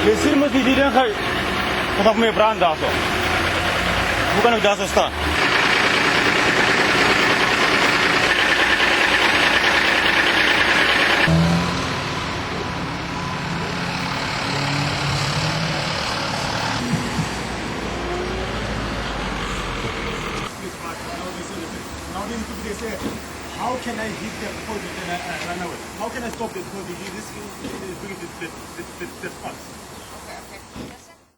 Le sirma di dilen khay katak me brand daso. Bukan daso sta. They say, how can I hit them before they run away? How can I stop them before they do this? Bring it this fast.